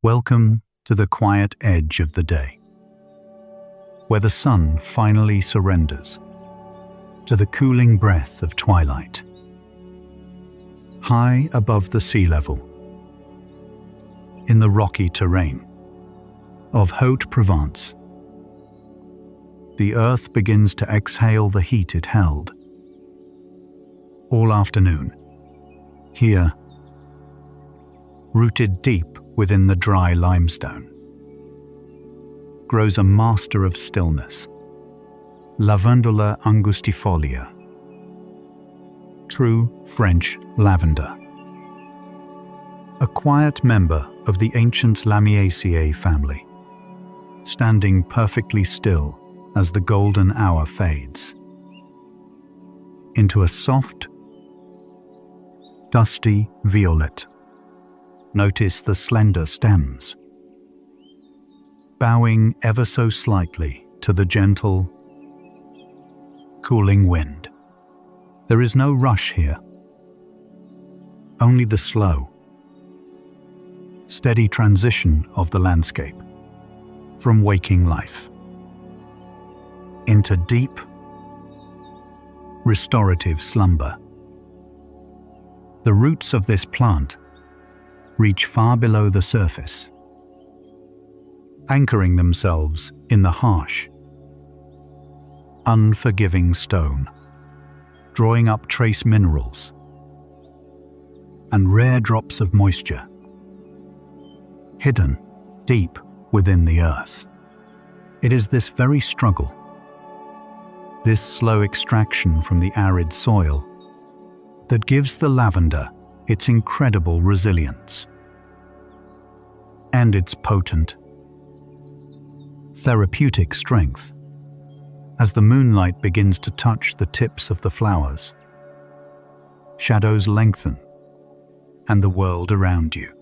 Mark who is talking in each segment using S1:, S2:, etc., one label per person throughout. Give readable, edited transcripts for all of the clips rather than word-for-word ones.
S1: Welcome to the quiet edge of the day, where the sun finally surrenders to the cooling breath of twilight. High above the sea level, in the rocky terrain of Haute-Provence, the earth begins to exhale the heat it held. All afternoon, here, rooted deep within the dry limestone, grows a master of stillness, Lavender angustifolia, true French lavender. A quiet member of the ancient Lamiaceae family, standing perfectly still as the golden hour fades into a soft, dusty violet. Notice the slender stems, bowing ever so slightly to the gentle, cooling wind. There is no rush here, only the slow, steady transition of the landscape from waking life into deep, restorative slumber. The roots of this plant reach far below the surface, anchoring themselves in the harsh, unforgiving stone, drawing up trace minerals and rare drops of moisture, hidden deep within the earth. It is this very struggle, this slow extraction from the arid soil, that gives the lavender its incredible resilience and its potent, therapeutic strength. As the moonlight begins to touch the tips of the flowers, shadows lengthen, and the world around you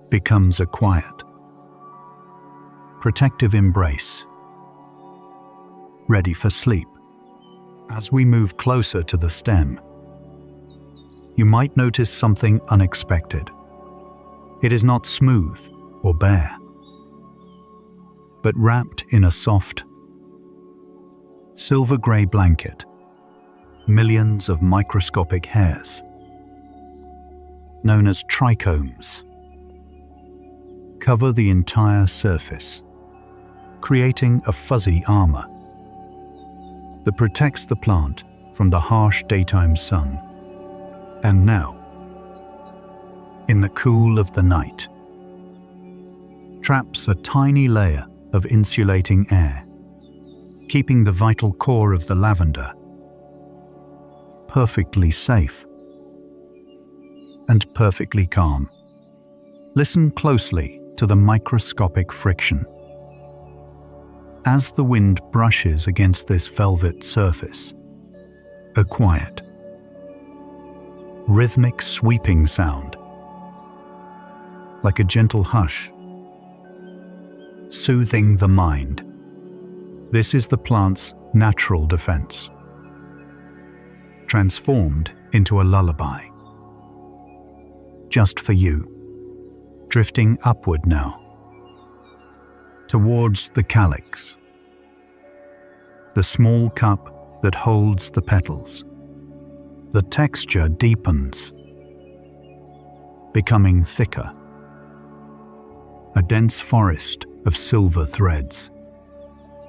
S1: becomes a quiet, protective embrace, ready for sleep. As we move closer to the stem, you might notice something unexpected. It is not smooth or bare, but wrapped in a soft, silver-gray blanket, millions of microscopic hairs, known as trichomes, cover the entire surface, creating a fuzzy armor that protects the plant from the harsh daytime sun. And now, in the cool of the night, traps a tiny layer of insulating air, keeping the vital core of the lavender perfectly safe and perfectly calm. Listen closely to the microscopic friction. As the wind brushes against this velvet surface, a quiet, rhythmic sweeping sound, like a gentle hush, soothing the mind. This is the plant's natural defense, transformed into a lullaby. Just for you, drifting upward now, towards the calyx, the small cup that holds the petals. The texture deepens, becoming thicker, a dense forest of silver threads,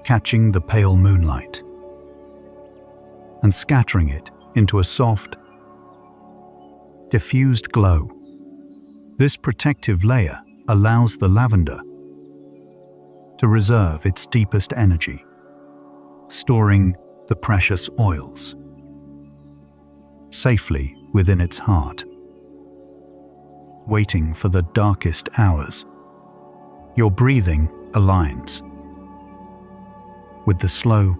S1: catching the pale moonlight and scattering it into a soft, diffused glow. This protective layer allows the lavender to reserve its deepest energy, storing the precious oils safely within its heart, waiting for the darkest hours. Your breathing aligns with the slow,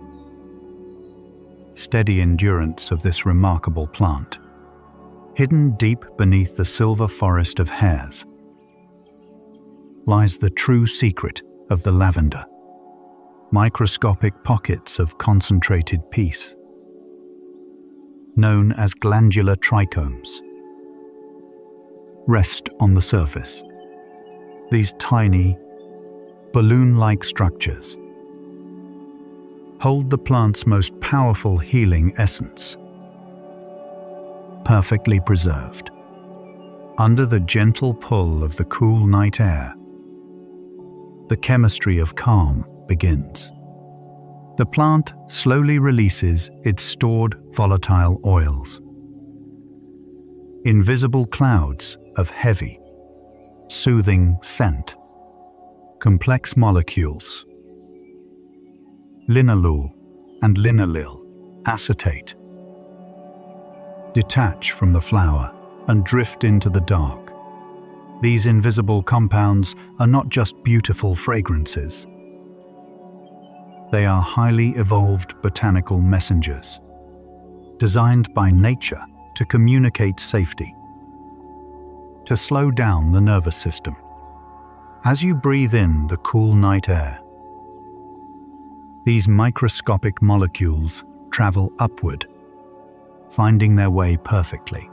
S1: steady endurance of this remarkable plant. Hidden deep beneath the silver forest of hairs lies the true secret of the lavender. Microscopic pockets of concentrated peace, known as glandular trichomes, rest on the surface, These tiny, balloon-like structures hold the plant's most powerful healing essence, perfectly preserved. Under the gentle pull of the cool night air, the chemistry of calm begins. The plant slowly releases its stored volatile oils. Invisible clouds of heavy, soothing scent, complex molecules, linalool and linalool acetate, detach from the flower and drift into the dark. These invisible compounds are not just beautiful fragrances. They are highly evolved botanical messengers, designed by nature to communicate safety, to slow down the nervous system. As you breathe in the cool night air, these microscopic molecules travel upward, finding their way perfectly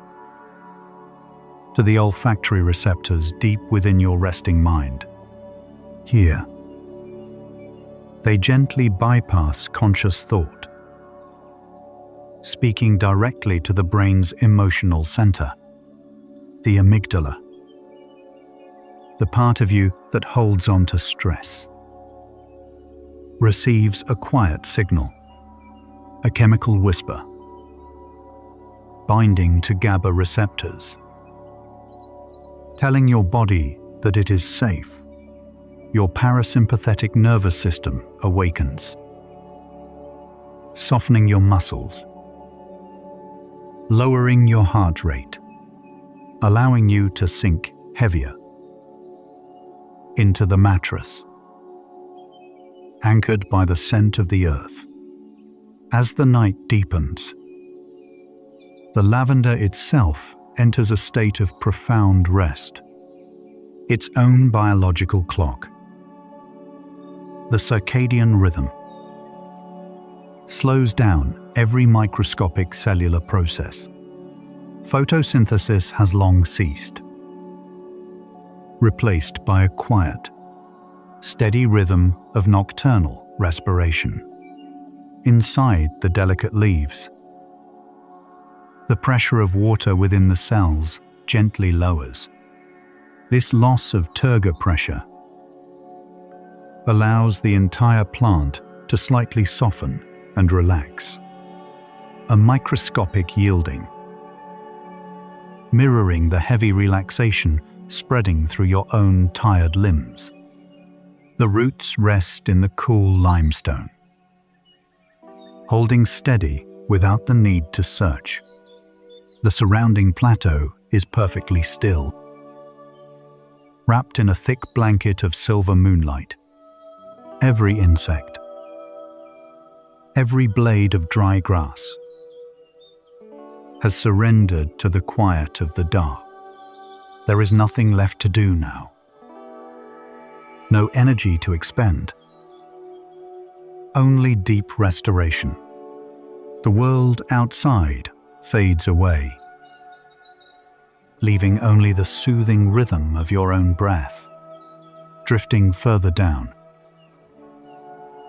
S1: to the olfactory receptors deep within your resting mind. Here, they gently bypass conscious thought, speaking directly to the brain's emotional center, the amygdala, the part of you that holds on to stress. Receives a quiet signal, a chemical whisper, binding to GABA receptors, telling your body that it is safe. Your parasympathetic nervous system awakens, softening your muscles, lowering your heart rate, allowing you to sink heavier into the mattress, anchored by the scent of the earth. As the night deepens, the lavender itself enters a state of profound rest, its own biological clock. The circadian rhythm slows down every microscopic cellular process. Photosynthesis has long ceased, replaced by a quiet, steady rhythm of nocturnal respiration. Inside the delicate leaves, the pressure of water within the cells gently lowers. This loss of turgor pressure allows the entire plant to slightly soften and relax, a microscopic yielding, mirroring the heavy relaxation spreading through your own tired limbs. The roots rest in the cool limestone, holding steady without the need to search. The surrounding plateau is perfectly still, wrapped in a thick blanket of silver moonlight. Every insect, every blade of dry grass has surrendered to the quiet of the dark. There is nothing left to do now. No energy to expend. Only deep restoration. The world outside fades away, leaving only the soothing rhythm of your own breath, drifting further down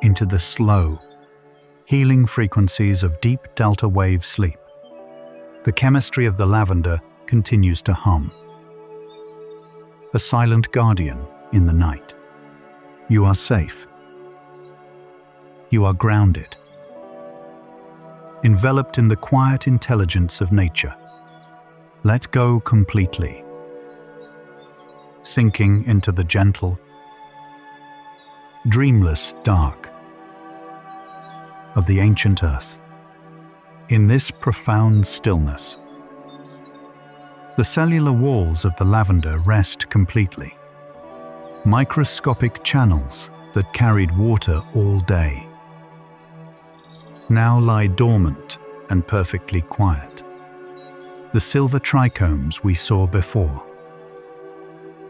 S1: into the slow, healing frequencies of deep delta wave sleep. The chemistry of the lavender continues to hum, a silent guardian in the night. You are safe. You are grounded, enveloped in the quiet intelligence of nature. Let go completely, sinking into the gentle, dreamless dark of the ancient earth. In this profound stillness, the cellular walls of the lavender rest completely. Microscopic channels that carried water all day now lie dormant and perfectly quiet. The silver trichomes we saw before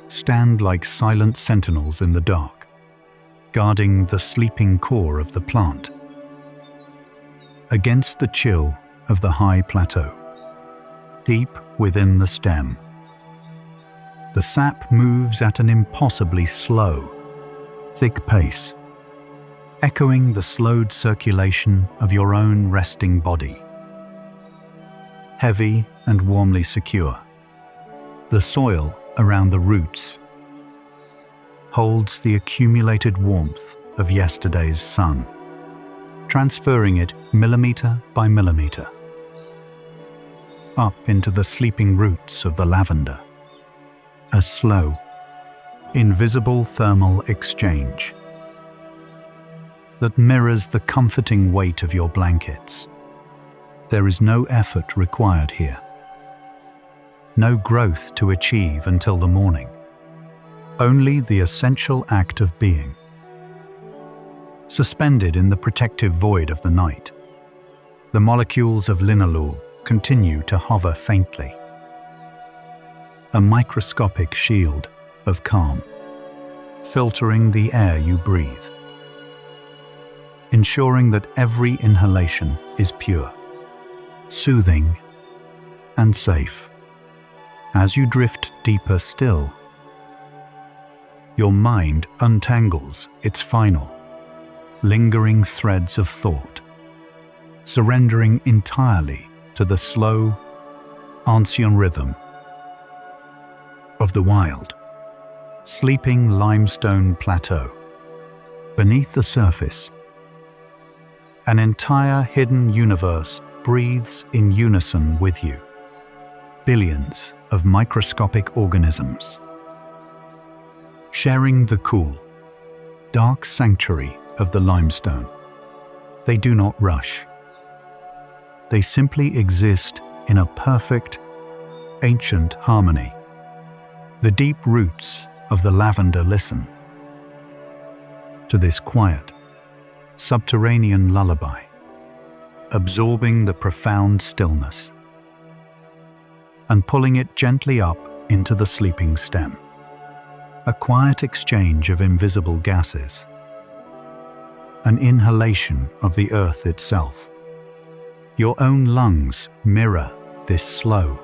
S1: stand like silent sentinels in the dark, guarding the sleeping core of the plant against the chill of the high plateau. Deep within the stem, The sap moves at an impossibly slow, thick pace, echoing the slowed circulation of your own resting body. Heavy and warmly secure, the soil around the roots holds the accumulated warmth of yesterday's sun, transferring it millimeter by millimeter up into the sleeping roots of the lavender. A slow, invisible thermal exchange that mirrors the comforting weight of your blankets. There is no effort required here, no growth to achieve until the morning, only the essential act of being. Suspended in the protective void of the night, the molecules of linalool continue to hover faintly, a microscopic shield of calm, filtering the air you breathe, ensuring that every inhalation is pure, soothing, and safe. As you drift deeper still, your mind untangles its final, lingering threads of thought, surrendering entirely to the slow, ancient rhythm of the wild, sleeping limestone plateau. Beneath the surface, an entire hidden universe breathes in unison with you. Billions of microscopic organisms, sharing the cool, dark sanctuary of the limestone. They do not rush. They simply exist in a perfect, ancient harmony. The deep roots of the lavender listen to this quiet, subterranean lullaby, absorbing the profound stillness and pulling it gently up into the sleeping stem. A quiet exchange of invisible gases, an inhalation of the earth itself. Your own lungs mirror this slow,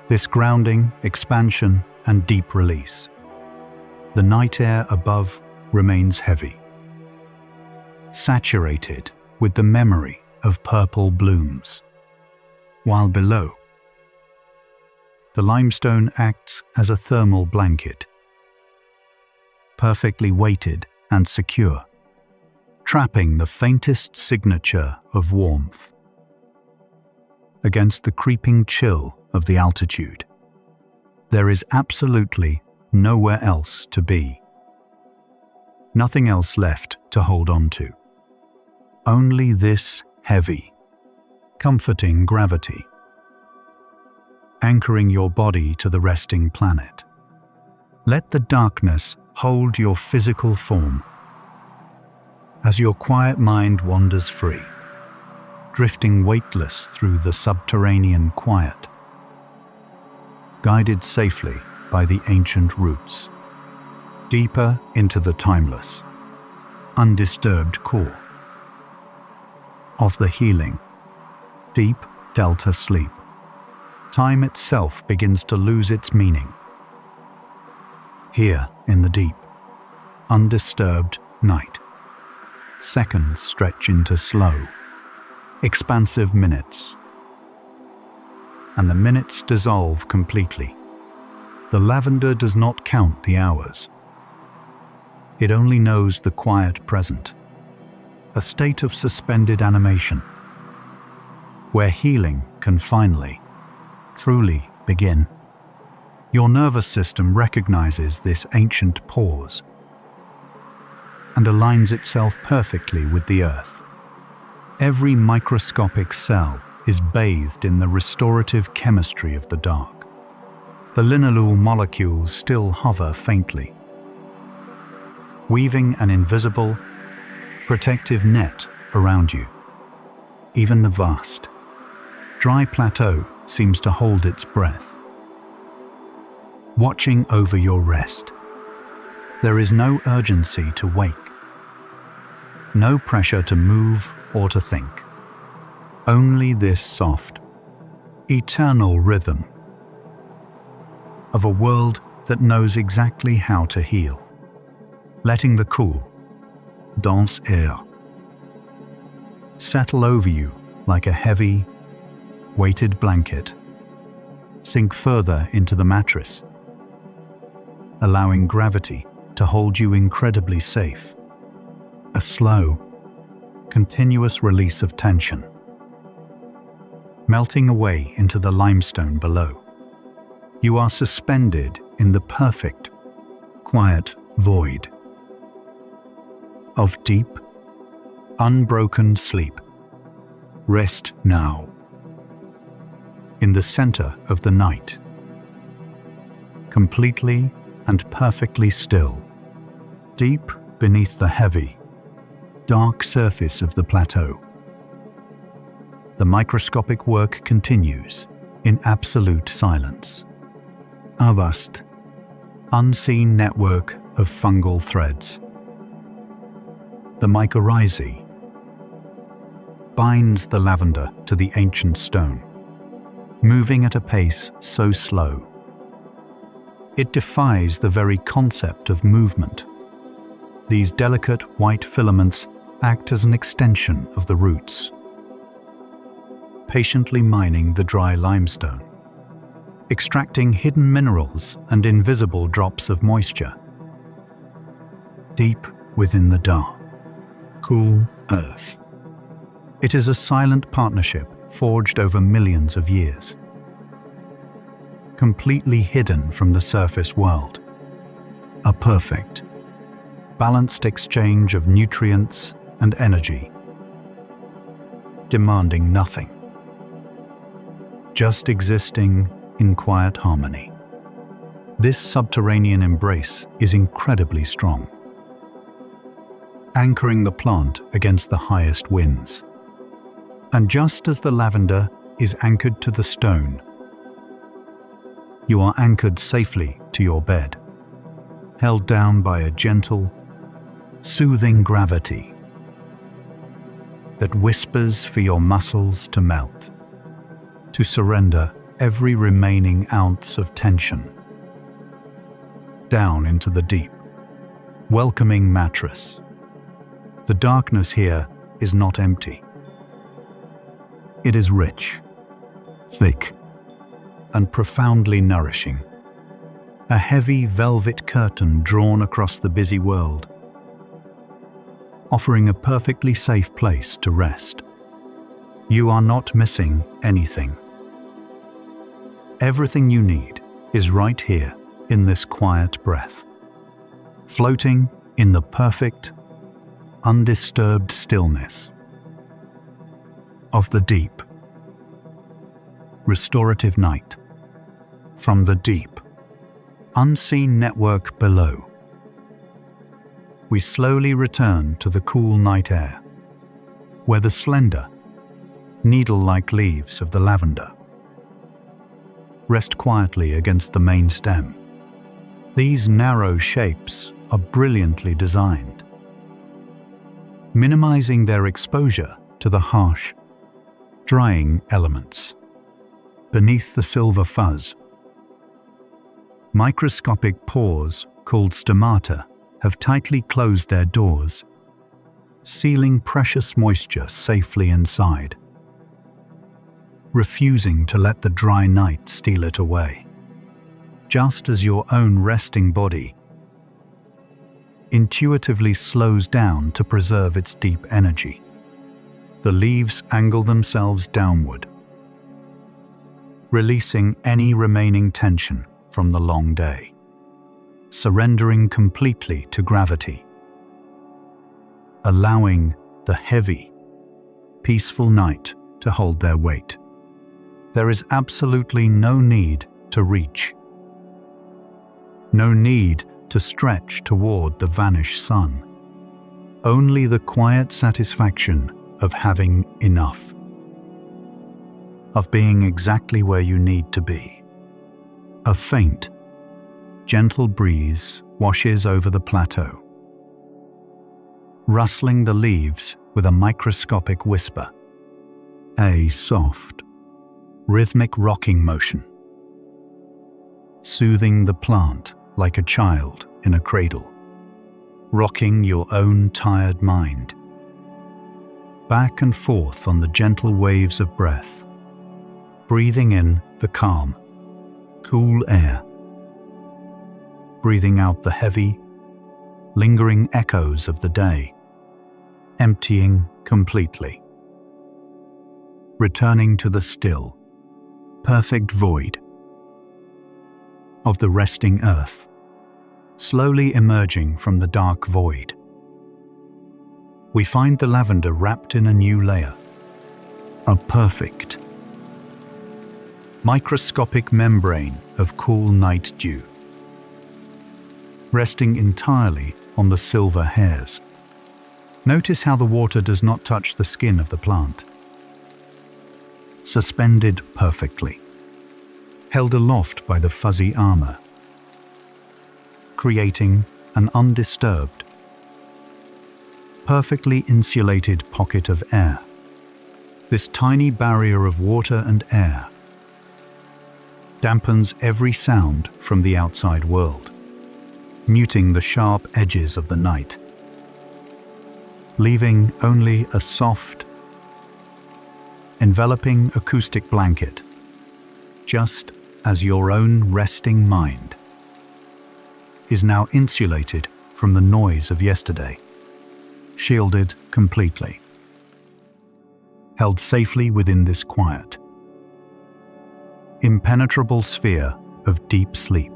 S1: this grounding, expansion, and deep release. The night air above remains heavy, saturated with the memory of purple blooms, while below, the limestone acts as a thermal blanket, perfectly weighted and secure, trapping the faintest signature of warmth against the creeping chill of the altitude. There is absolutely nowhere else to be. Nothing else left to hold on to. Only this heavy, comforting gravity, anchoring your body to the resting planet. Let the darkness hold your physical form as your quiet mind wanders free, drifting weightless through the subterranean quiet, guided safely by the ancient roots, deeper into the timeless, undisturbed core of the healing, deep delta sleep. Time itself begins to lose its meaning. Here in the deep, undisturbed night, seconds stretch into slow, expansive minutes, and the minutes dissolve completely. The lavender does not count the hours. It only knows the quiet present, a state of suspended animation, where healing can finally, truly begin. Your nervous system recognizes this ancient pause and aligns itself perfectly with the earth. Every microscopic cell is bathed in the restorative chemistry of the dark. The linalool molecules still hover faintly, weaving an invisible, protective net around you. Even the vast, dry plateau seems to hold its breath, watching over your rest. There is no urgency to wake, no pressure to move or to think. Only this soft, eternal rhythm, of a world that knows exactly how to heal. Letting the cool, dense air settle over you like a heavy, weighted blanket, sink further into the mattress, allowing gravity to hold you incredibly safe. A slow, continuous release of tension, melting away into the limestone below. You are suspended in the perfect, quiet void of deep, unbroken sleep. Rest now. In the center of the night, completely and perfectly still, deep beneath the heavy, dark surface of the plateau. The microscopic work continues in absolute silence. A vast, unseen network of fungal threads. The mycorrhizae binds the lavender to the ancient stone, moving at a pace so slow. It defies the very concept of movement. These delicate white filaments act as an extension of the roots, patiently mining the dry limestone, extracting hidden minerals and invisible drops of moisture. Deep within the dark, cool earth. It is a silent partnership forged over millions of years, completely hidden from the surface world. A perfect, balanced exchange of nutrients and energy, demanding nothing, just existing in quiet harmony. This subterranean embrace is incredibly strong, anchoring the plant against the highest winds. And just as the lavender is anchored to the stone, you are anchored safely to your bed, held down by a gentle, soothing gravity that whispers for your muscles to melt, to surrender every remaining ounce of tension down into the deep, welcoming mattress. The darkness here is not empty. It is rich, thick, and profoundly nourishing. A heavy velvet curtain drawn across the busy world, offering a perfectly safe place to rest. You are not missing anything. Everything you need is right here in this quiet breath, floating in the perfect, undisturbed stillness of the deep, restorative night. From the deep, unseen network below, we slowly return to the cool night air, where the slender, needle-like leaves of the lavender rest quietly against the main stem. These narrow shapes are brilliantly designed, minimizing their exposure to the harsh, drying elements beneath the silver fuzz. Microscopic pores called stomata have tightly closed their doors, sealing precious moisture safely inside, refusing to let the dry night steal it away. Just as your own resting body intuitively slows down to preserve its deep energy, the leaves angle themselves downward, releasing any remaining tension from the long day, surrendering completely to gravity, allowing the heavy, peaceful night to hold their weight. There is absolutely no need to reach, no need to stretch toward the vanished sun, only the quiet satisfaction of having enough, of being exactly where you need to be. A faint, gentle breeze washes over the plateau, rustling the leaves with a microscopic whisper, a soft, rhythmic rocking motion, soothing the plant like a child in a cradle, rocking your own tired mind. Back and forth on the gentle waves of breath, breathing in the calm, cool air, breathing out the heavy, lingering echoes of the day, emptying completely, returning to the still, perfect void of the resting earth, slowly emerging from the dark void. We find the lavender wrapped in a new layer, a perfect, microscopic membrane of cool night dew, resting entirely on the silver hairs. Notice how the water does not touch the skin of the plant. Suspended perfectly, held aloft by the fuzzy armor, creating an undisturbed, perfectly insulated pocket of air. This tiny barrier of water and air dampens every sound from the outside world, muting the sharp edges of the night, leaving only a soft, enveloping acoustic blanket, just as your own resting mind is now insulated from the noise of yesterday, shielded completely, held safely within this quiet, impenetrable sphere of deep sleep.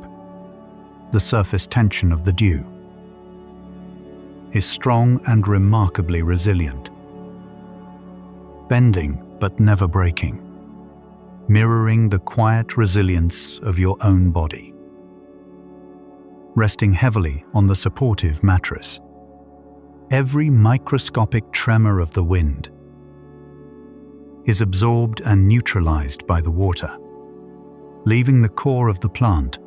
S1: The surface tension of the dew is strong and remarkably resilient, bending but never breaking, mirroring the quiet resilience of your own body. Resting heavily on the supportive mattress, every microscopic tremor of the wind is absorbed and neutralized by the water, leaving the core of the plant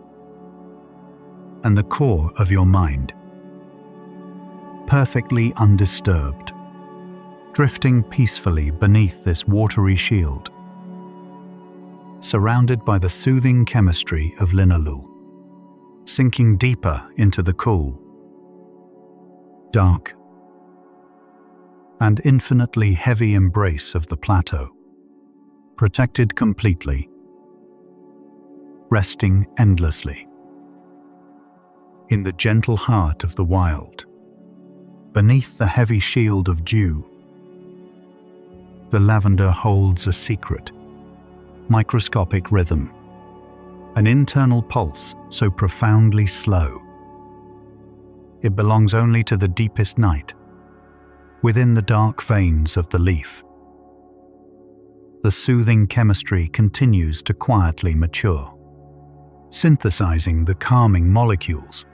S1: and the core of your mind perfectly undisturbed, drifting peacefully beneath this watery shield, surrounded by the soothing chemistry of linalool, sinking deeper into the cool, dark, and infinitely heavy embrace of the plateau, protected completely, resting endlessly in the gentle heart of the wild. Beneath the heavy shield of dew, the lavender holds a secret, microscopic rhythm, an internal pulse so profoundly slow. It belongs only to the deepest night, within the dark veins of the leaf. The soothing chemistry continues to quietly mature, synthesizing the calming molecules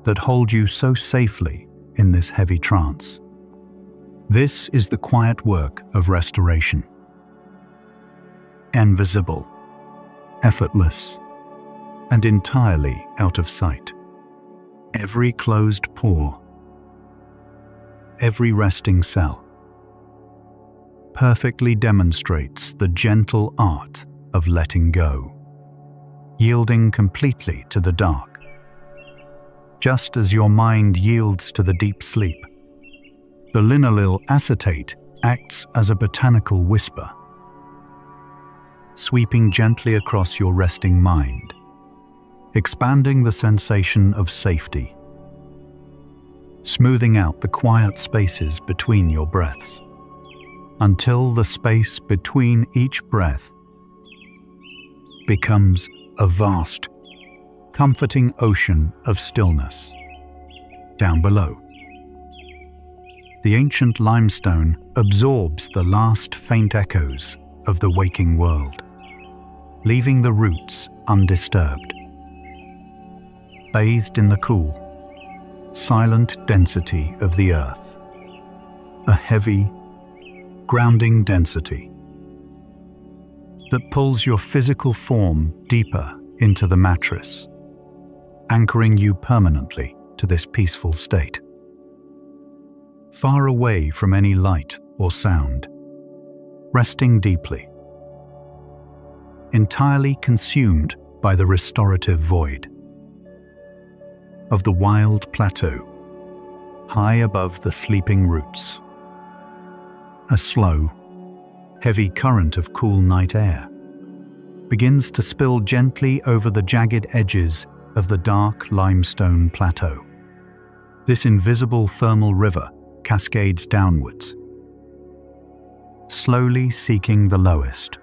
S1: that hold you so safely in this heavy trance. This is the quiet work of restoration. Invisible, effortless, and entirely out of sight. Every closed pore, every resting cell, perfectly demonstrates the gentle art of letting go, yielding completely to the dark. Just as your mind yields to the deep sleep, the linalool acetate acts as a botanical whisper, sweeping gently across your resting mind, expanding the sensation of safety, smoothing out the quiet spaces between your breaths, until the space between each breath becomes a vast, comforting ocean of stillness. Down below, the ancient limestone absorbs the last faint echoes of the waking world, leaving the roots undisturbed, bathed in the cool, silent density of the earth, a heavy, grounding density that pulls your physical form deeper into the mattress, anchoring you permanently to this peaceful state. Far away from any light or sound, resting deeply, entirely consumed by the restorative void of the wild plateau, high above the sleeping roots. A slow, heavy current of cool night air begins to spill gently over the jagged edges of the dark limestone plateau. This invisible thermal river cascades downwards, slowly seeking the lowest,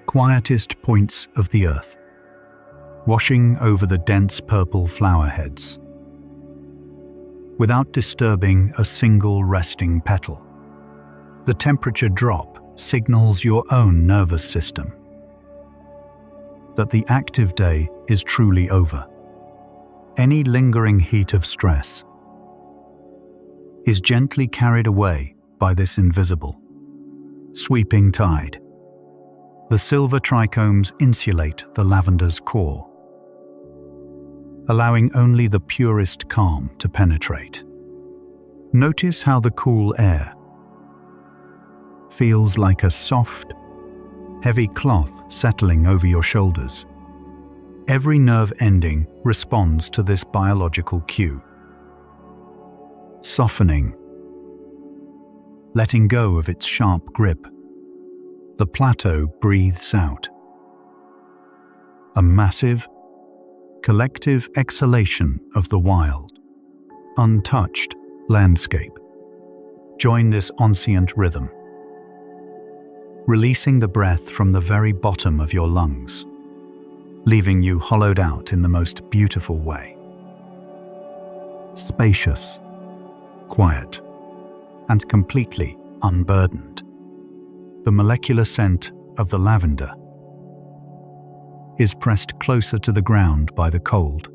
S1: quietest points of the earth, washing over the dense purple flower heads, without disturbing a single resting petal. The temperature drop signals your own nervous system that the active day is truly over. Any lingering heat of stress is gently carried away by this invisible, sweeping tide. The silver trichomes insulate the lavender's core, allowing only the purest calm to penetrate. Notice how the cool air feels like a soft, heavy cloth settling over your shoulders. Every nerve ending responds to this biological cue, softening, letting go of its sharp grip. The plateau breathes out, a massive, collective exhalation of the wild, untouched landscape. Join this oscillant rhythm, releasing the breath from the very bottom of your lungs, leaving you hollowed out in the most beautiful way. Spacious, quiet, and completely unburdened. The molecular scent of the lavender is pressed closer to the ground by the cold,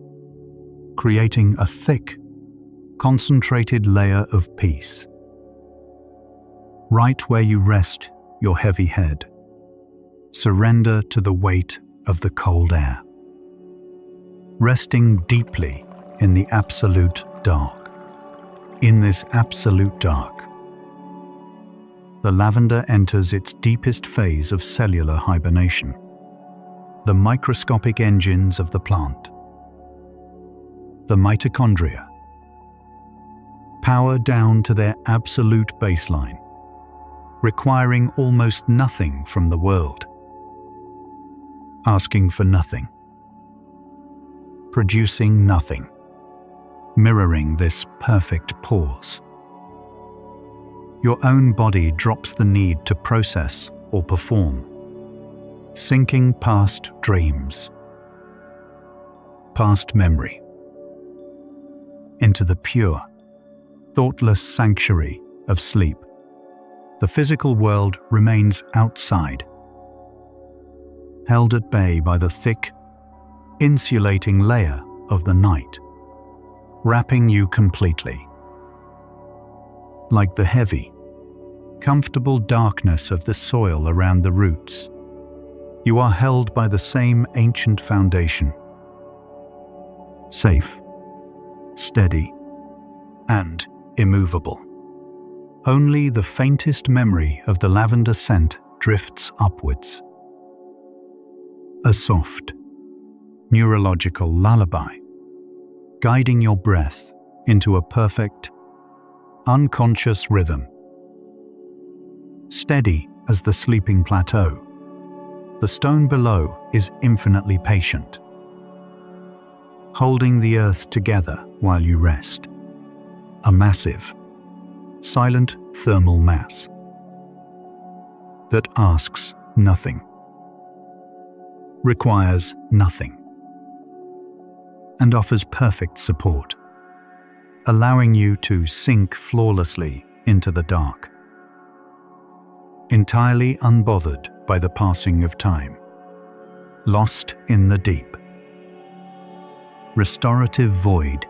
S1: creating a thick, concentrated layer of peace. Right where you rest your heavy head, surrender to the weight of the cold air, resting deeply in the absolute dark. In this absolute dark, the lavender enters its deepest phase of cellular hibernation, the microscopic engines of the plant. The mitochondria, power down to their absolute baseline, requiring almost nothing from the world, asking for nothing, producing nothing, mirroring this perfect pause. Your own body drops the need to process or perform, sinking past dreams, past memory, into the pure, thoughtless sanctuary of sleep. The physical world remains outside, held at bay by the thick, insulating layer of the night, wrapping you completely. Like the heavy, comfortable darkness of the soil around the roots, you are held by the same ancient foundation, safe, steady, and immovable. Only the faintest memory of the lavender scent drifts upwards. A soft, neurological lullaby, guiding your breath into a perfect, unconscious rhythm. Steady as the sleeping plateau, the stone below is infinitely patient, holding the earth together while you rest. A massive, silent thermal mass that asks nothing, requires nothing, and offers perfect support, allowing you to sink flawlessly into the dark, entirely unbothered by the passing of time, lost in the deep, restorative void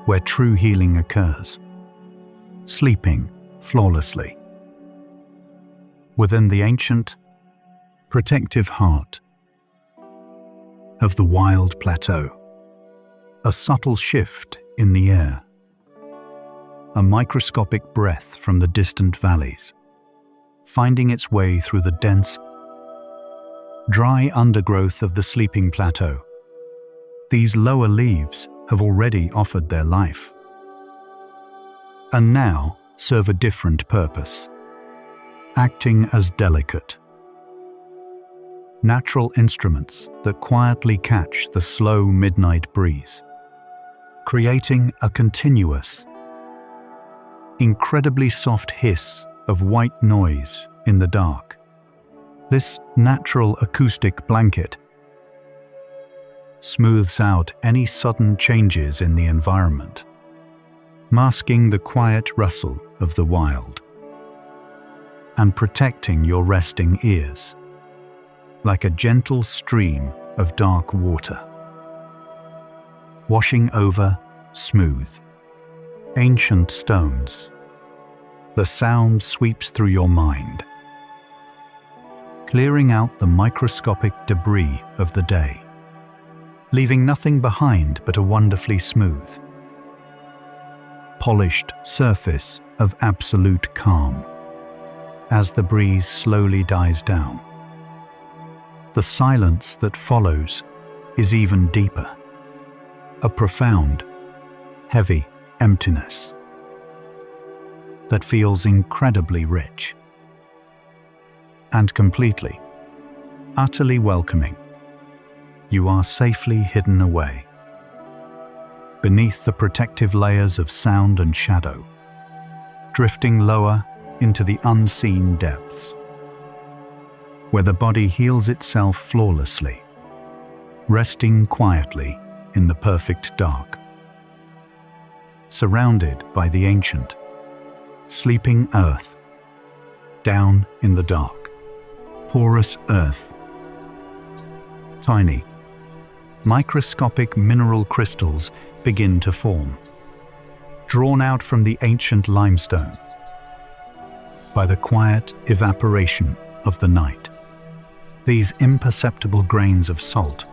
S1: where true healing occurs, sleeping flawlessly within the ancient, protective heart of the wild plateau. A subtle shift in the air, a microscopic breath from the distant valleys, finding its way through the dense, dry undergrowth of the sleeping plateau. These lower leaves have already offered their life, and now serve a different purpose, acting as delicate, natural instruments that quietly catch the slow midnight breeze, creating a continuous, incredibly soft hiss of white noise in the dark. This natural acoustic blanket smooths out any sudden changes in the environment, masking the quiet rustle of the wild and protecting your resting ears like a gentle stream of dark water, washing over smooth, ancient stones. The sound sweeps through your mind, clearing out the microscopic debris of the day, leaving nothing behind but a wonderfully smooth, polished surface of absolute calm. As the breeze slowly dies down, the silence that follows is even deeper, a profound, heavy emptiness that feels incredibly rich and completely, utterly welcoming. You are safely hidden away beneath the protective layers of sound and shadow, drifting lower into the unseen depths, where the body heals itself flawlessly, resting quietly in the perfect dark, surrounded by the ancient, sleeping earth. Down in the dark, porous earth, tiny, microscopic mineral crystals begin to form, drawn out from the ancient limestone by the quiet evaporation of the night. These imperceptible grains of salt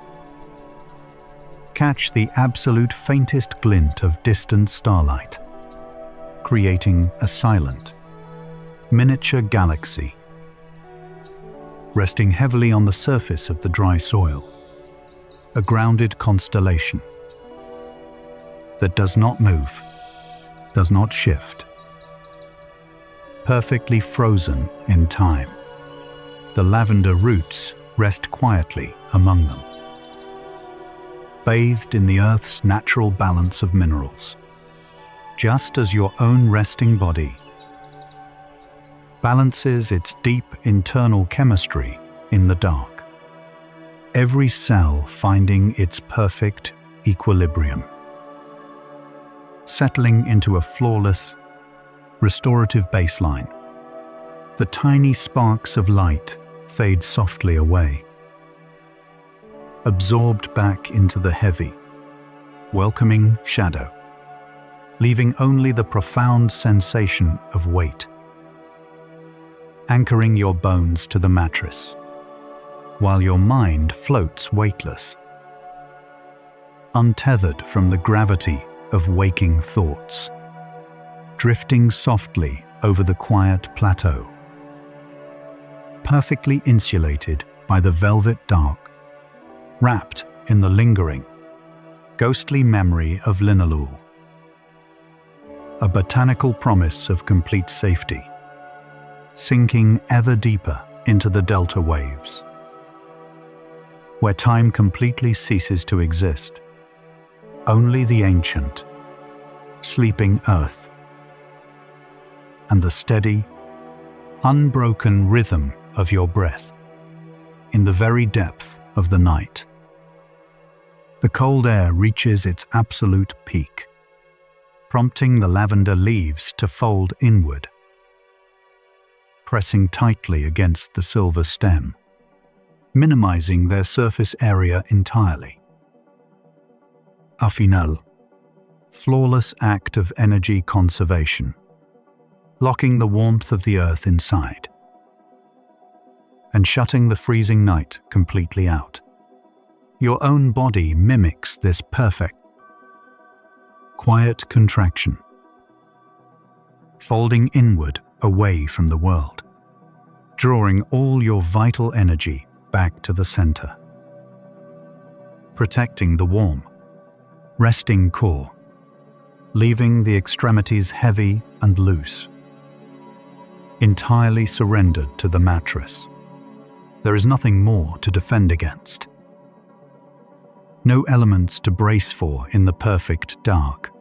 S1: catch the absolute faintest glint of distant starlight, creating a silent, miniature galaxy, resting heavily on the surface of the dry soil, a grounded constellation that does not move, does not shift, perfectly frozen in time. The lavender roots rest quietly among them, bathed in the earth's natural balance of minerals, just as your own resting body balances its deep internal chemistry in the dark, every cell finding its perfect equilibrium, settling into a flawless, restorative baseline. The tiny sparks of light fade softly away, absorbed back into the heavy, welcoming shadow, leaving only the profound sensation of weight, anchoring your bones to the mattress, while your mind floats weightless, untethered from the gravity of waking thoughts, drifting softly over the quiet plateau, perfectly insulated by the velvet dark, wrapped in the lingering, ghostly memory of Linalool, a botanical promise of complete safety, sinking ever deeper into the delta waves, where time completely ceases to exist. Only the ancient, sleeping earth and the steady, unbroken rhythm of your breath in the very depth of the night. The cold air reaches its absolute peak, prompting the lavender leaves to fold inward, pressing tightly against the silver stem, minimizing their surface area entirely. A final, flawless act of energy conservation, locking the warmth of the earth inside and shutting the freezing night completely out. Your own body mimics this perfect, quiet contraction, folding inward away from the world, drawing all your vital energy back to the center, protecting the warm, resting core, leaving the extremities heavy and loose, entirely surrendered to the mattress. There is nothing more to defend against. No elements to brace for in the perfect dark.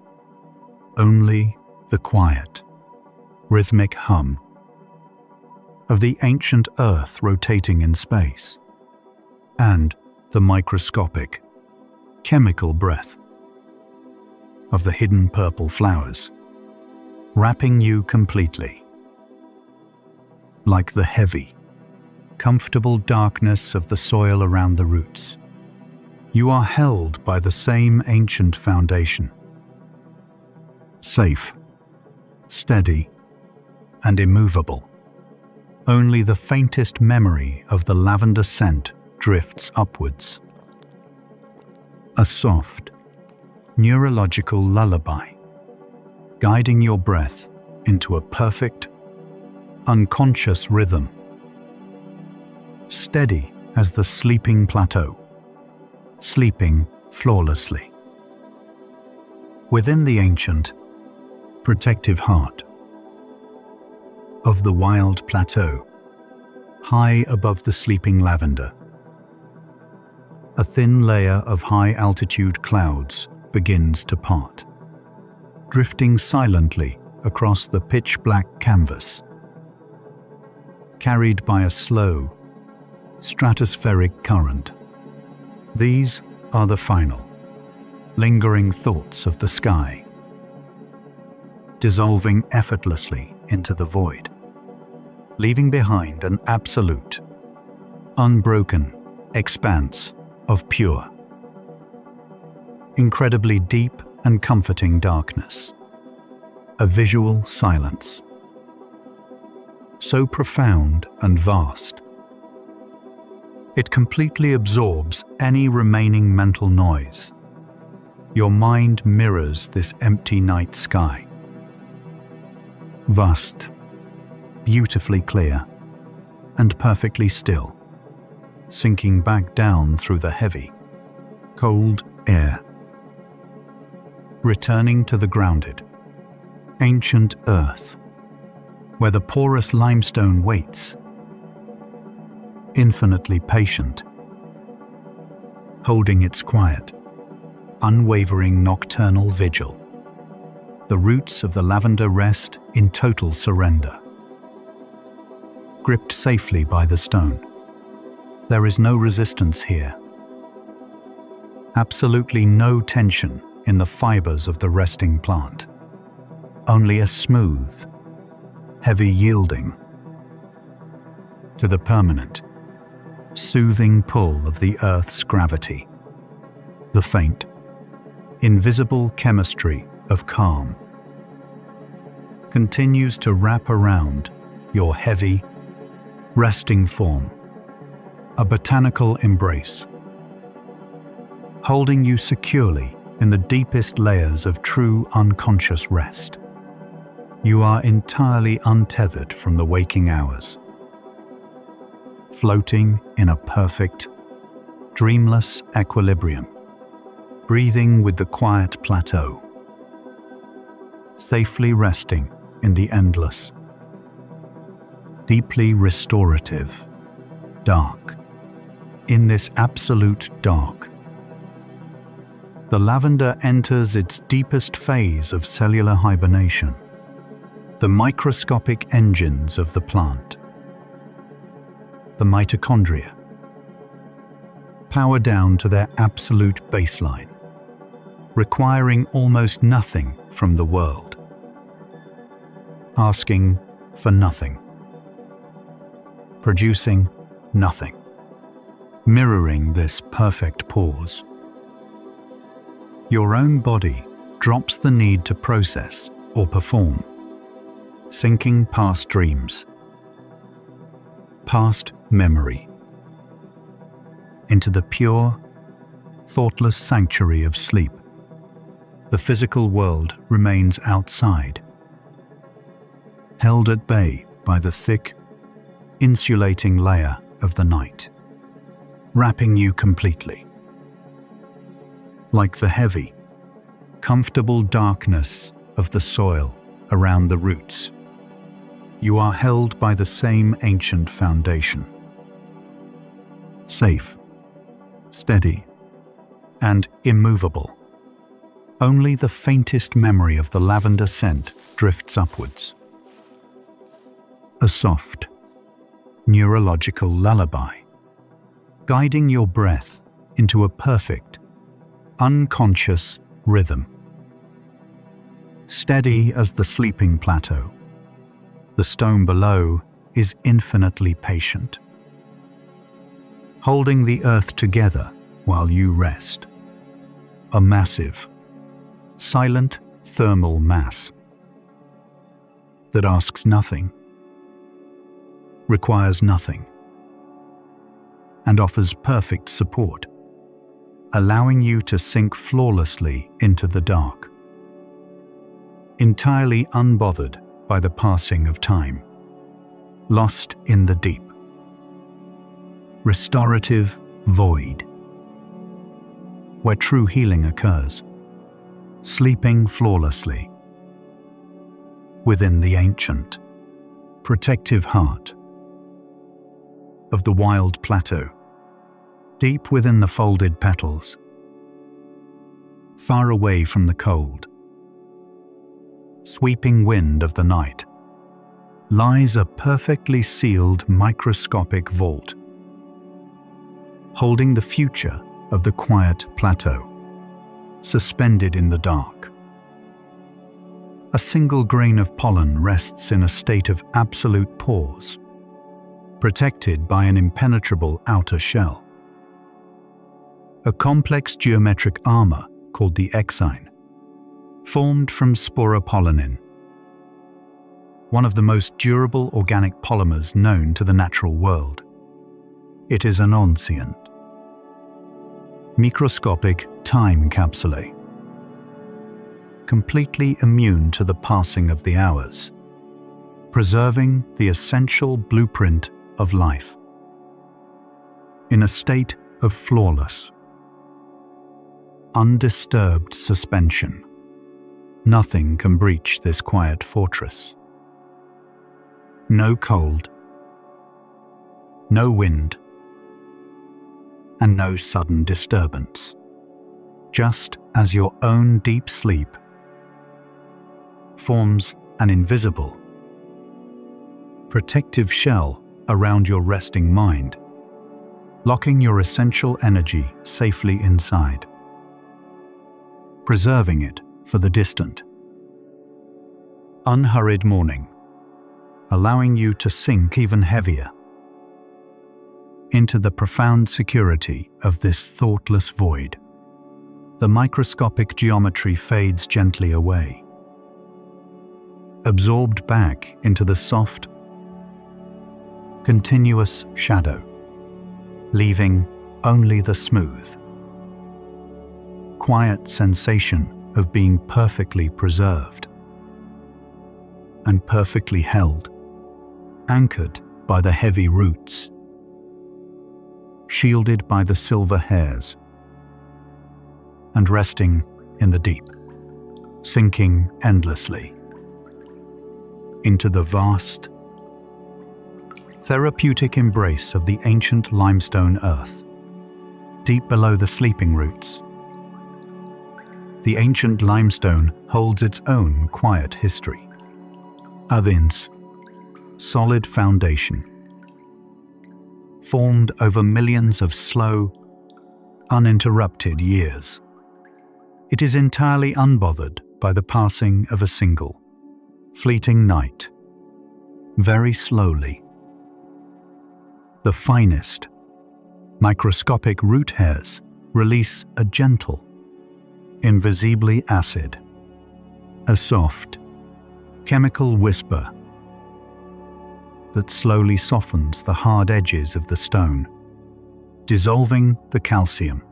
S1: Only the quiet, rhythmic hum of the ancient earth rotating in space, and the microscopic, chemical breath of the hidden purple flowers, wrapping you completely. Like the heavy, comfortable darkness of the soil around the roots, you are held by the same ancient foundation. Safe, steady, and immovable. Only the faintest memory of the lavender scent drifts upwards. A soft, neurological lullaby, guiding your breath into a perfect, unconscious rhythm. Steady as the sleeping plateau, sleeping flawlessly. Within the ancient, protective heart of the wild plateau, high above the sleeping lavender, a thin layer of high-altitude clouds begins to part, drifting silently across the pitch-black canvas, carried by a slow, stratospheric current. These are the final, lingering thoughts of the sky, dissolving effortlessly into the void, leaving behind an absolute, unbroken expanse of pure, incredibly deep and comforting darkness, a visual silence, so profound and vast. It completely absorbs any remaining mental noise. Your mind mirrors this empty night sky. Vast, beautifully clear, and perfectly still, sinking back down through the heavy, cold air. Returning to the grounded, ancient earth, where the porous limestone waits, infinitely patient, holding its quiet, unwavering nocturnal vigil. The roots of the lavender rest in total surrender. Gripped safely by the stone, there is no resistance here. Absolutely no tension in the fibers of the resting plant. Only a smooth, heavy yielding to the permanent, soothing pull of the Earth's gravity. The faint, invisible chemistry of calm continues to wrap around your heavy, resting form, a botanical embrace, holding you securely in the deepest layers of true unconscious rest. You are entirely untethered from the waking hours, floating in a perfect, dreamless equilibrium, breathing with the quiet plateau, safely resting in the endless, deeply restorative, dark. In this absolute dark, the lavender enters its deepest phase of cellular hibernation, the microscopic engines of the plant. The mitochondria power down to their absolute baseline, requiring almost nothing from the world, asking for nothing, producing nothing, mirroring this perfect pause. Your own body drops the need to process or perform, sinking past dreams, past memory, into the pure, thoughtless sanctuary of sleep. The physical world remains outside, held at bay by the thick, insulating layer of the night. wrapping you completely. Like the heavy, comfortable darkness of the soil around the roots, you are held by the same ancient foundation. Safe, steady, and immovable. Only the faintest memory of the lavender scent drifts upwards. A soft, neurological lullaby, guiding your breath into a perfect, unconscious rhythm. Steady as the sleeping plateau, the stone below is infinitely patient, holding the earth together while you rest. A massive, silent thermal mass that asks nothing, requires nothing, and offers perfect support, allowing you to sink flawlessly into the dark, entirely unbothered by the passing of time, lost in the deep, restorative void, where true healing occurs, sleeping flawlessly within the ancient, protective heart of the wild plateau, deep within the folded petals, far away from the cold, sweeping wind of the night, lies a perfectly sealed microscopic vault, holding the future of the quiet plateau, suspended in the dark. A single grain of pollen rests in a state of absolute pause, protected by an impenetrable outer shell. A complex geometric armor called the exine, formed from sporopollenin, one of the most durable organic polymers known to the natural world. It is an ancient, microscopic time capsule, completely immune to the passing of the hours, preserving the essential blueprint of life. In a state of flawless, undisturbed suspension, nothing can breach this quiet fortress. No cold, no wind, and no sudden disturbance, just as your own deep sleep forms an invisible, protective shell around your resting mind, locking your essential energy safely inside, preserving it for the distant, unhurried morning, allowing you to sink even heavier into the profound security of this thoughtless void. The microscopic geometry fades gently away, absorbed back into the soft, continuous shadow, leaving only the smooth, quiet sensation of being perfectly preserved and perfectly held, anchored by the heavy roots, shielded by the silver hairs, and resting in the deep, sinking endlessly into the vast, therapeutic embrace of the ancient limestone earth, deep below the sleeping roots. The ancient limestone holds its own quiet history. Athens, solid foundation, formed over millions of slow, uninterrupted years. It is entirely unbothered by the passing of a single, fleeting night. Very slowly, the finest, microscopic root hairs release a gentle, invisibly acid, a soft, chemical whisper that slowly softens the hard edges of the stone, dissolving the calcium,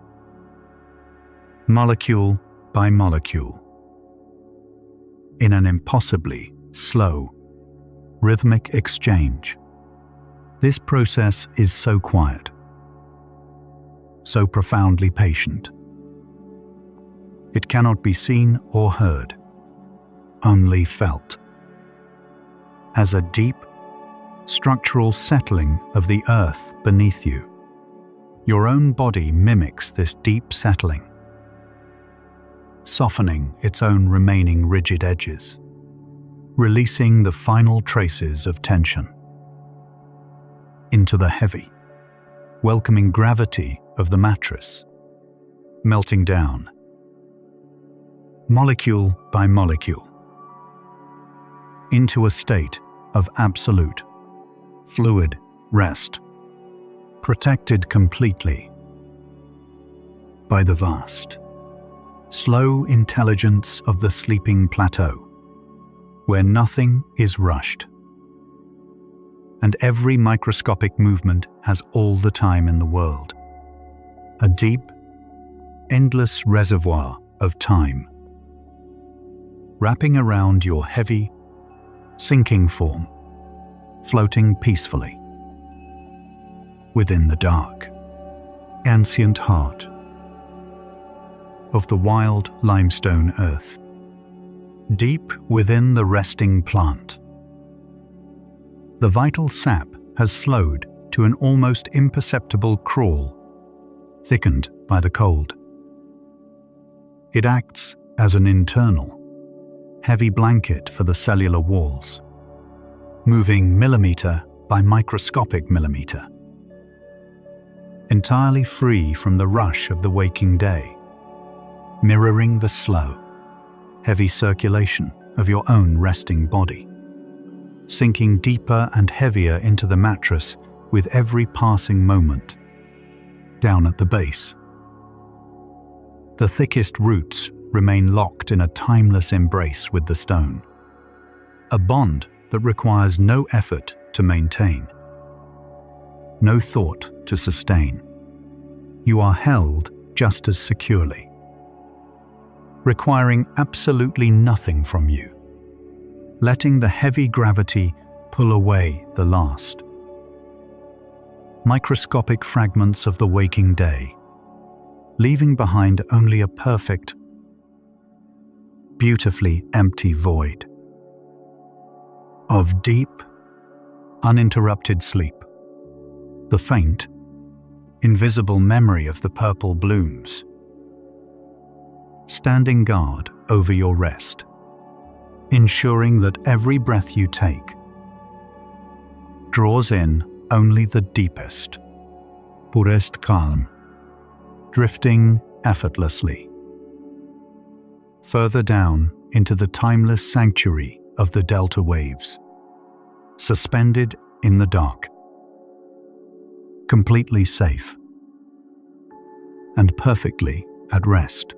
S1: molecule by molecule, in an impossibly slow, rhythmic exchange. This process is so quiet, so profoundly patient. It cannot be seen or heard, only felt. As a deep, structural settling of the earth beneath you, your own body mimics this deep settling, softening its own remaining rigid edges, releasing the final traces of tension into the heavy, welcoming gravity of the mattress, melting down, molecule by molecule, into a state of absolute, fluid rest, protected completely by the vast, slow intelligence of the sleeping plateau, where nothing is rushed, and every microscopic movement has all the time in the world. A deep, endless reservoir of time, wrapping around your heavy, sinking form, floating peacefully within the dark, ancient heart of the wild limestone earth, deep within the resting plant. The vital sap has slowed to an almost imperceptible crawl, thickened by the cold. It acts as an internal, heavy blanket for the cellular walls, moving millimeter by microscopic millimeter, entirely free from the rush of the waking day, mirroring the slow, heavy circulation of your own resting body, sinking deeper and heavier into the mattress with every passing moment. Down at the base, the thickest roots remain locked in a timeless embrace with the stone, a bond that requires no effort to maintain, no thought to sustain. You are held just as securely, requiring absolutely nothing from you, letting the heavy gravity pull away the last microscopic fragments of the waking day, leaving behind only a perfect, beautifully empty void of deep, uninterrupted sleep, the faint, invisible memory of the purple blooms, standing guard over your rest, ensuring that every breath you take draws in only the deepest, purest calm, drifting effortlessly further down into the timeless sanctuary of the delta waves, suspended in the dark, completely safe and perfectly at rest,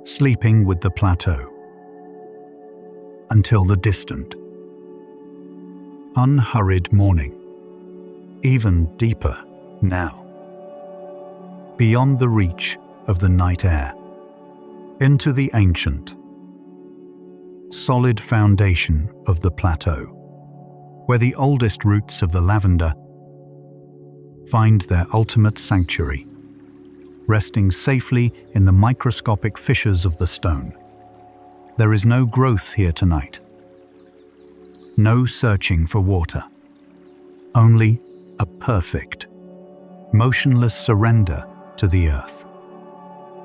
S1: sleeping with the plateau until the distant, unhurried morning, even deeper now, beyond the reach of the night air, into the ancient, solid foundation of the plateau, where the oldest roots of the lavender find their ultimate sanctuary, resting safely in the microscopic fissures of the stone. There is no growth here tonight, no searching for water, only a perfect, motionless surrender to the earth.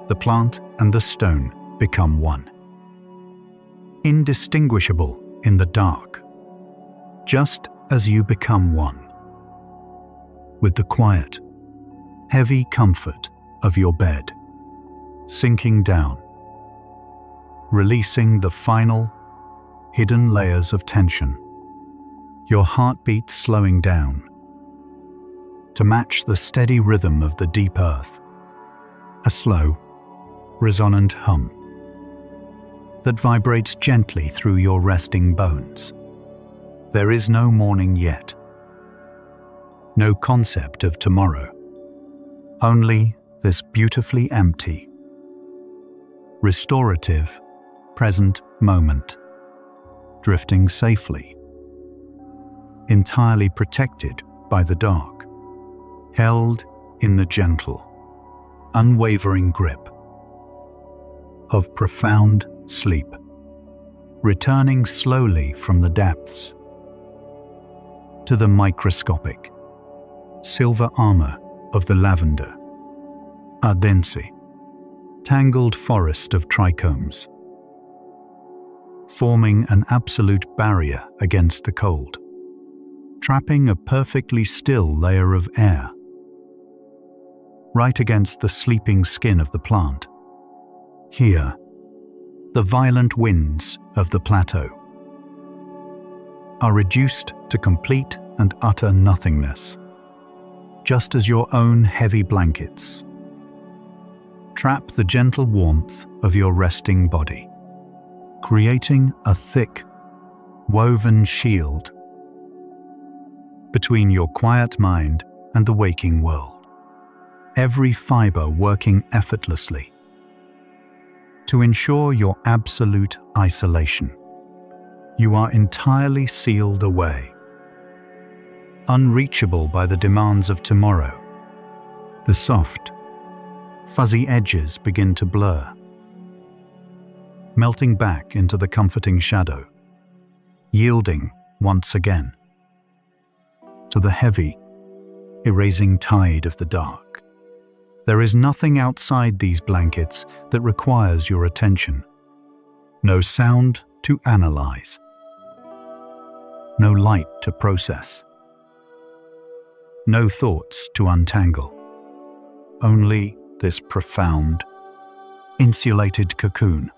S1: The plant and the stone become one, indistinguishable in the dark, just as you become one with the quiet, heavy comfort of your bed, sinking down, releasing the final, hidden layers of tension, your heartbeat slowing down to match the steady rhythm of the deep earth, a slow, resonant hum that vibrates gently through your resting bones. There is no morning yet, no concept of tomorrow, only this beautifully empty, restorative, present moment, drifting safely, entirely protected by the dark, held in the gentle, unwavering grip, of profound sleep, returning slowly from the depths to the microscopic silver armor of the lavender, a dense, tangled forest of trichomes, forming an absolute barrier against the cold, trapping a perfectly still layer of air right against the sleeping skin of the plant. Here, the violent winds of the plateau are reduced to complete and utter nothingness, just as your own heavy blankets trap the gentle warmth of your resting body, creating a thick, woven shield between your quiet mind and the waking world, every fiber working effortlessly to ensure your absolute isolation. You are entirely sealed away, unreachable by the demands of tomorrow. The soft, fuzzy edges begin to blur, melting back into the comforting shadow, yielding once again to the heavy, erasing tide of the dark. There is nothing outside these blankets that requires your attention. No sound to analyze. No light to process. No thoughts to untangle. Only this profound, insulated cocoon,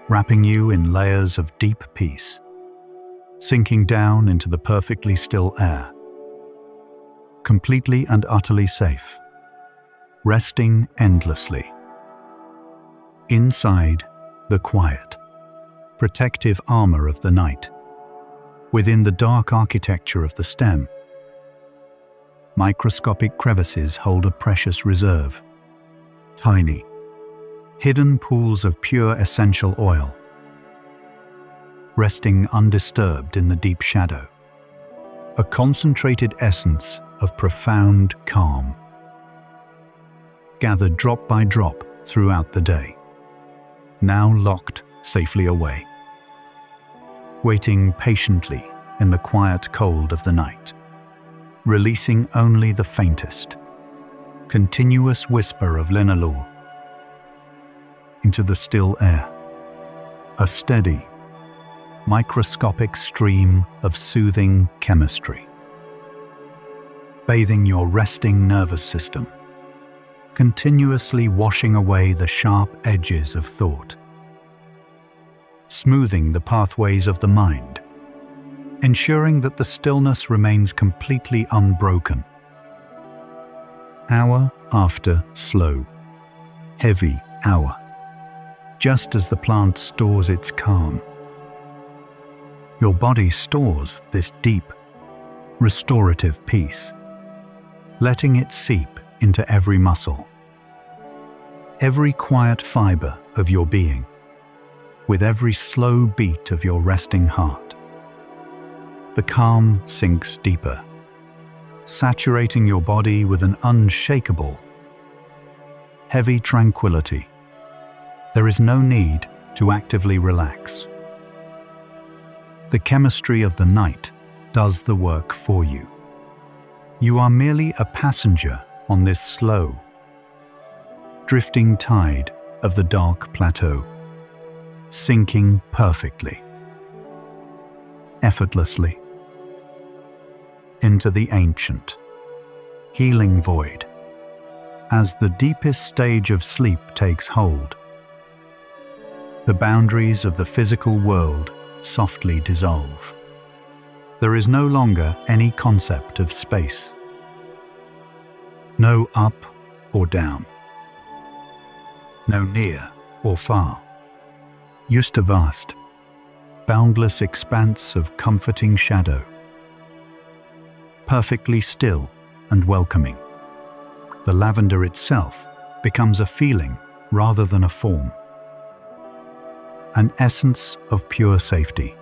S1: wrapping you in layers of deep peace, sinking down into the perfectly still air, completely and utterly safe, resting endlessly. Inside the quiet, protective armor of the night, within the dark architecture of the stem, microscopic crevices hold a precious reserve. Tiny, hidden pools of pure essential oil, resting undisturbed in the deep shadow. A concentrated essence of profound calm, gathered drop by drop throughout the day, now locked safely away, waiting patiently in the quiet cold of the night, releasing only the faintest, continuous whisper of Linalool into the still air, a steady, microscopic stream of soothing chemistry, bathing your resting nervous system, continuously washing away the sharp edges of thought, smoothing the pathways of the mind, ensuring that the stillness remains completely unbroken. Hour after slow, heavy hour, just as the plant stores its calm, your body stores this deep, restorative peace, letting it seep into every muscle, every quiet fiber of your being, with every slow beat of your resting heart. The calm sinks deeper, saturating your body with an unshakable, heavy tranquility. There is no need to actively relax. The chemistry of the night does the work for you. You are merely a passenger on this slow, drifting tide of the dark plateau, sinking perfectly, effortlessly, into the ancient, healing void. As the deepest stage of sleep takes hold, the boundaries of the physical world softly dissolve. There is no longer any concept of space. No up or down. No near or far. Just a vast, boundless expanse of comforting shadow. Perfectly still and welcoming. The lavender itself becomes a feeling rather than a form. An essence of pure safety.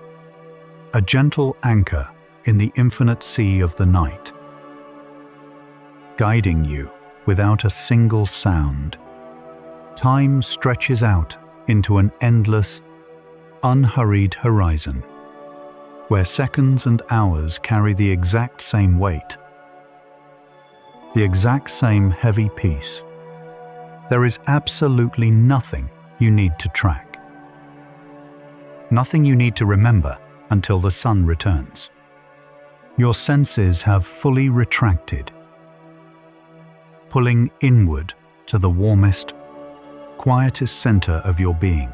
S1: A gentle anchor in the infinite sea of the night, guiding you without a single sound. Time stretches out into an endless, unhurried horizon, where seconds and hours carry the exact same weight, the exact same heavy peace. There is absolutely nothing you need to track, nothing you need to remember until the sun returns. Your senses have fully retracted, pulling inward to the warmest, quietest center of your being,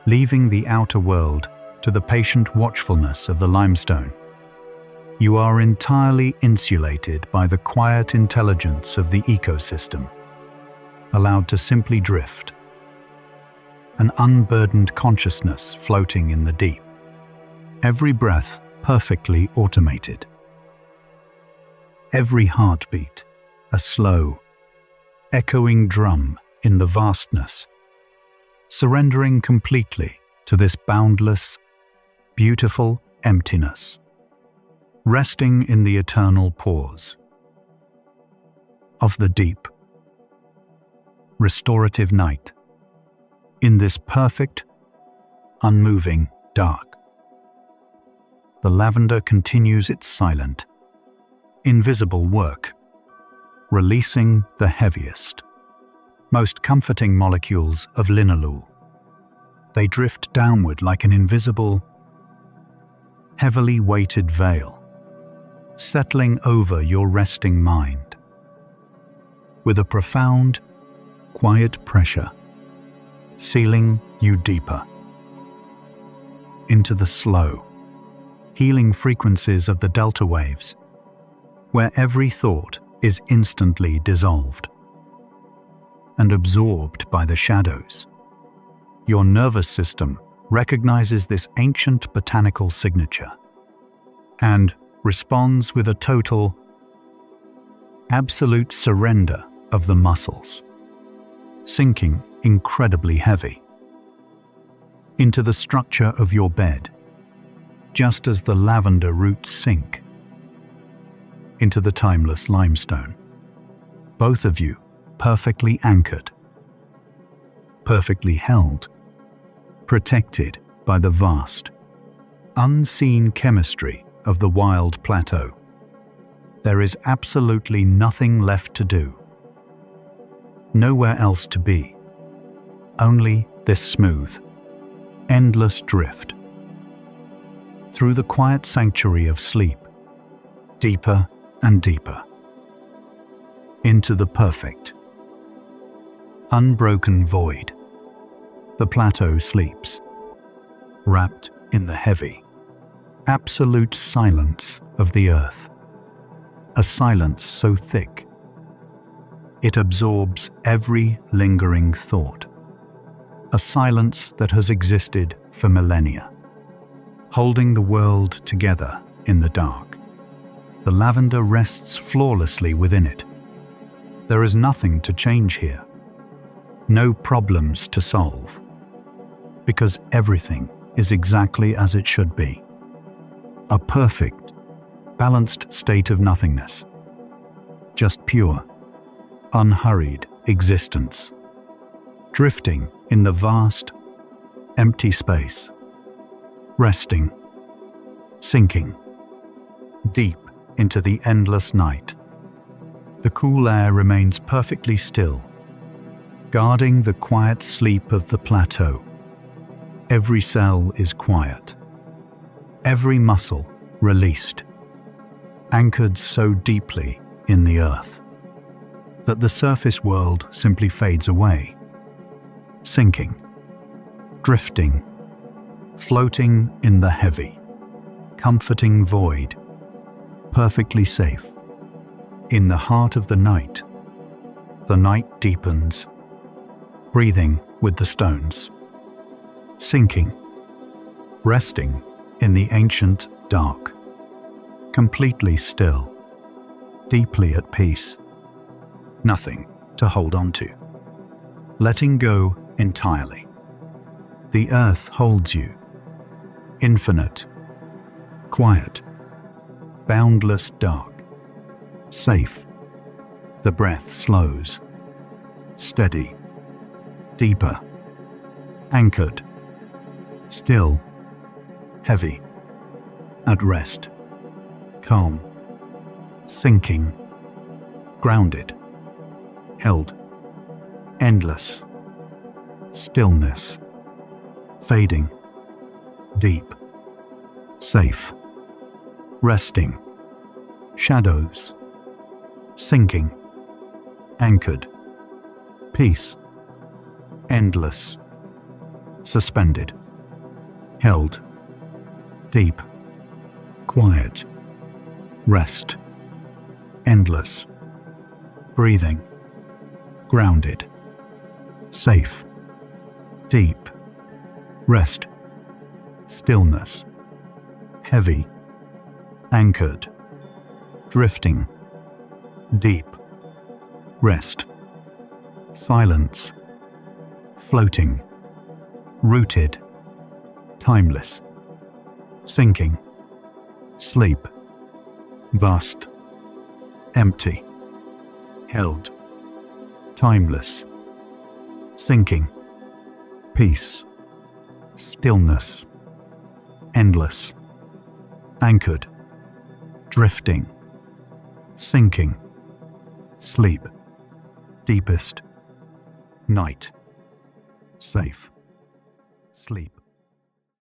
S1: leaving the outer world to the patient watchfulness of the limestone. You are entirely insulated by the quiet intelligence of the ecosystem, allowed to simply drift, an unburdened consciousness floating in the deep, every breath perfectly automated, every heartbeat a slow, echoing drum in the vastness, surrendering completely to this boundless, beautiful emptiness, resting in the eternal pause of the deep, restorative night, in this perfect, unmoving dark. The lavender continues its silent, invisible work, releasing the heaviest, most comforting molecules of linalool. They drift downward like an invisible, heavily weighted veil, settling over your resting mind with a profound, quiet pressure, sealing you deeper into the slow, healing frequencies of the delta waves, where every thought is instantly dissolved and absorbed by the shadows. Your nervous system recognizes this ancient botanical signature and responds with a total, absolute surrender of the muscles, sinking incredibly heavy into the structure of your bed, just as the lavender roots sink into the timeless limestone. Both of you perfectly anchored, perfectly held, protected by the vast, unseen chemistry of the wild plateau. There is absolutely nothing left to do, nowhere else to be, only this smooth, endless drift through the quiet sanctuary of sleep, deeper and deeper, into the perfect, unbroken void. The plateau sleeps, wrapped in the heavy, absolute silence of the earth, a silence so thick it absorbs every lingering thought, a silence that has existed for millennia, holding the world together in the dark. The lavender rests flawlessly within it. There is nothing to change here, no problems to solve, because everything is exactly as it should be. A perfect, balanced state of nothingness, just pure, unhurried existence, drifting in the vast, empty space, resting, sinking, deep into the endless night. The cool air remains perfectly still, guarding the quiet sleep of the plateau. Every cell is quiet, every muscle released, anchored so deeply in the earth that the surface world simply fades away, sinking, drifting, floating in the heavy, comforting void, perfectly safe. In the heart of the night deepens, breathing with the stones, sinking, resting in the ancient dark, completely still, deeply at peace, nothing to hold on to, letting go entirely. The earth holds you, infinite, quiet, boundless dark, safe, The breath slows. Steady. Deeper. Anchored. Still. Heavy. At rest. Calm. Sinking. Grounded. Held. Endless. Stillness. Fading. Deep. Safe. Resting. Shadows. Sinking. Anchored. Peace. Endless. Suspended. Held. Deep. Quiet. Rest. Endless. Breathing. Grounded. Safe. Deep. Rest. Stillness. Heavy. Anchored. Drifting. Deep. Rest. Silence. Floating. Rooted. Timeless. Sinking. Sleep. Vast. Empty. Held. Timeless. Sinking. Peace. Stillness. Endless. Anchored. Drifting. Sinking. Sleep. Deepest. Night. Safe. Sleep.